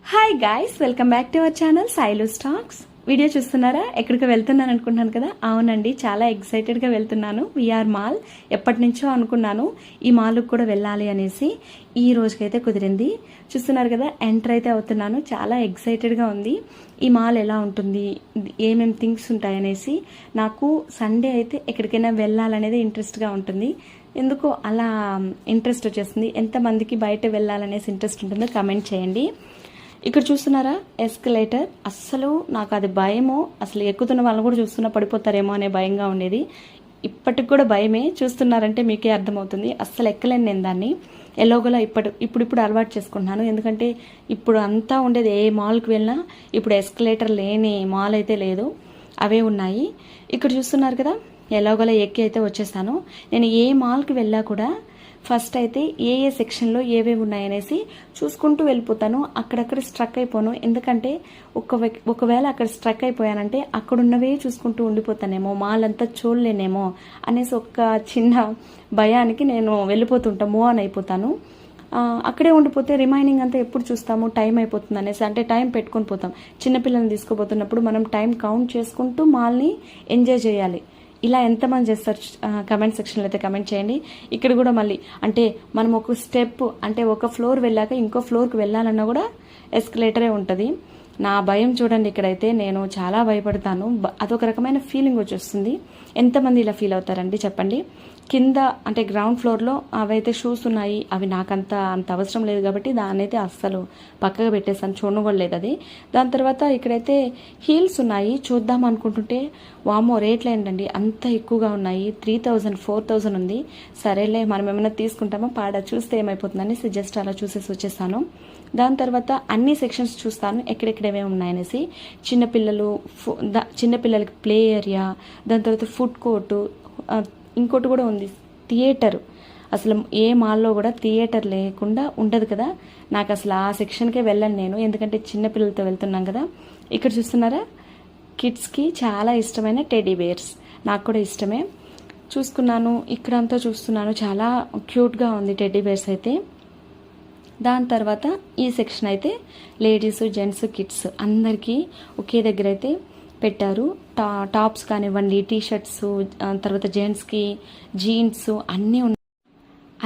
Hi guys, welcome back to our channel Sailu stacks. Video చూస్తున్నారా? ఎక్కడికి వెళ్తున్నాను అనుకుంటున్నాను కదా. అవునండి, చాలా ఎక్సైటెడ్గా వెళ్తున్నాను. VR mall. ఎప్పటి నుంచో అనుకున్నాను ఈ మాల్కి కూడా వెళ్ళాలి అనేసి. ఈ రోజుకైతే కుదిరింది. చూస్తున్నారు కదా, ఎంటర్ అయితే అవుతున్నాను. చాలా ఎక్సైటెడ్గా ఉంది. ఈ మాల్ ఎలా ఉంటుంది, ఏమేమి థింగ్స్ ఉంటాయనేసి. నాకు సండే అయితే ఎక్కడికైనా వెళ్ళాలనేది ఇంట్రెస్ట్గా ఉంటుంది. ఎందుకో అలా ఇంట్రెస్ట్ వచ్చేస్తుంది. ఎంతమందికి బయట వెళ్ళాలనేసి ఇంట్రెస్ట్ ఉంటుందో కమెంట్ చేయండి. ఇక్కడ చూస్తున్నారా, ఎస్కలేటర్. అస్సలు నాకు అది భయమో, అసలు ఎక్కుతున్న వాళ్ళని కూడా చూస్తున్నా పడిపోతారేమో అనే భయంగా ఉండేది. ఇప్పటికి కూడా భయమే. చూస్తున్నారంటే మీకే అర్థమవుతుంది. అస్సలు ఎక్కలేను నేను దాన్ని. ఎలాగోలా ఇప్పుడు అలవాటు చేసుకుంటున్నాను. ఎందుకంటే ఇప్పుడు అంతా ఉండేది, ఏ మాల్కి వెళ్ళినా ఇప్పుడు ఎస్కలేటర్ లేని మాల్ అయితే లేదు, అవే ఉన్నాయి. ఇక్కడ చూస్తున్నారు కదా, ఎలాగోలా ఎక్కి అయితే వచ్చేసాను. నేను ఏ మాల్కి వెళ్ళా కూడా ఫస్ట్ అయితే ఏ సెక్షన్లో ఏవేవి ఉన్నాయనేసి చూసుకుంటూ వెళ్ళిపోతాను. అక్కడక్కడ స్ట్రక్ అయిపోను. ఎందుకంటే ఒకవేళ అక్కడ స్ట్రక్ అయిపోయానంటే అక్కడున్నవే చూసుకుంటూ ఉండిపోతానేమో, మాల్ అంతా చూడలేనేమో అనేసి ఒక చిన్న భయానికి నేను వెళ్ళిపోతుంటాను, మూవ్ ఆన్ అయిపోతాను. అక్కడే ఉండిపోతే రిమైనింగ్ అంతా ఎప్పుడు చూస్తాము, టైం అయిపోతుంది అనేసి. అంటే టైం పెట్టుకొని పోతాం. చిన్నపిల్లల్ని తీసుకుపోతున్నప్పుడు మనం టైం కౌంట్ చేసుకుంటూ మాల్ని ఎంజాయ్ చేయాలి. ఇలా ఎంతమంది చేస్తారు కమెంట్ సెక్షన్లో అయితే కమెంట్ చేయండి. ఇక్కడ కూడా మళ్ళీ అంటే మనం ఒక స్టెప్, అంటే ఒక ఫ్లోర్ వెళ్ళాక ఇంకో ఫ్లోర్కి వెళ్ళాలన్నా కూడా ఎస్కలేటరే ఉంటుంది. నా భయం చూడండి. ఇక్కడైతే నేను చాలా భయపడతాను. అదొక రకమైన ఫీలింగ్ వచ్చేస్తుంది. ఎంతమంది ఇలా ఫీల్ అవుతారండి చెప్పండి. కింద అంటే గ్రౌండ్ ఫ్లోర్లో అవైతే షూస్ ఉన్నాయి. అవి నాకంత అవసరం లేదు కాబట్టి దాన్ని అయితే అస్సలు పక్కగా పెట్టేసాను, చూడలేదు అది. దాని తర్వాత ఇక్కడైతే హీల్స్ ఉన్నాయి. చూద్దాం అనుకుంటుంటే వామో రేట్లు ఏంటండి అంత ఎక్కువగా ఉన్నాయి. 3000 4000 ఉంది. సరేలే, మనం ఏమైనా తీసుకుంటామో చూస్తే ఏమైపోతుందని జస్ట్ అలా చూసేసి వచ్చేసాను. దాని తర్వాత అన్ని సెక్షన్స్ చూస్తాను ఎక్కడెక్కడేమేమి ఉన్నాయనేసి. చిన్నపిల్లలకి ప్లే ఏరియా, దాని తర్వాత ఫుడ్ కోర్టు, ఇంకోటి కూడా ఉంది థియేటర్. అసలు ఏ మాల్లో కూడా థియేటర్ లేకుండా ఉండదు కదా. నాకు అసలు ఆ సెక్షన్కే వెళ్ళను నేను, ఎందుకంటే చిన్నపిల్లలతో వెళ్తున్నాం కదా. ఇక్కడ చూస్తున్నారా, కిడ్స్కి చాలా ఇష్టమైన టెడ్డీ బేర్స్. నాకు కూడా ఇష్టమే. చూసుకున్నాను, ఇక్కడంతా చూస్తున్నాను. చాలా క్యూట్గా ఉంది టెడ్డీ బేర్స్ అయితే. దాని తర్వాత ఈ సెక్షన్ అయితే లేడీస్, జెంట్స్, కిడ్స్ అందరికీ ఒకే దగ్గర అయితే పెట్టారు. టాప్స్ కానివ్వండి, టీషర్ట్స్, తర్వాత జెంట్స్కి జీన్స్ అన్నీ ఉన్నాయి.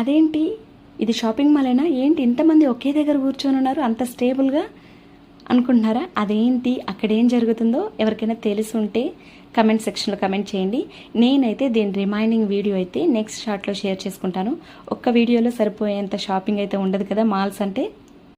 అదేంటి, ఇది షాపింగ్ మాల్ అయినా ఏంటి ఇంతమంది ఒకే దగ్గర కూర్చొని ఉన్నారు అంత స్టేబుల్గా అనుకుంటున్నారా? అదేంటి, అక్కడ ఏం జరుగుతుందో ఎవరికైనా తెలిసి ఉంటే కమెంట్ సెక్షన్లో కమెంట్ చేయండి. నేనైతే దీని రిమైనింగ్ వీడియో అయితే నెక్స్ట్ షార్ట్లో షేర్ చేసుకుంటాను. ఒక్క వీడియోలో సరిపోయేంత షాపింగ్ అయితే ఉండదు కదా మాల్స్ అంటే.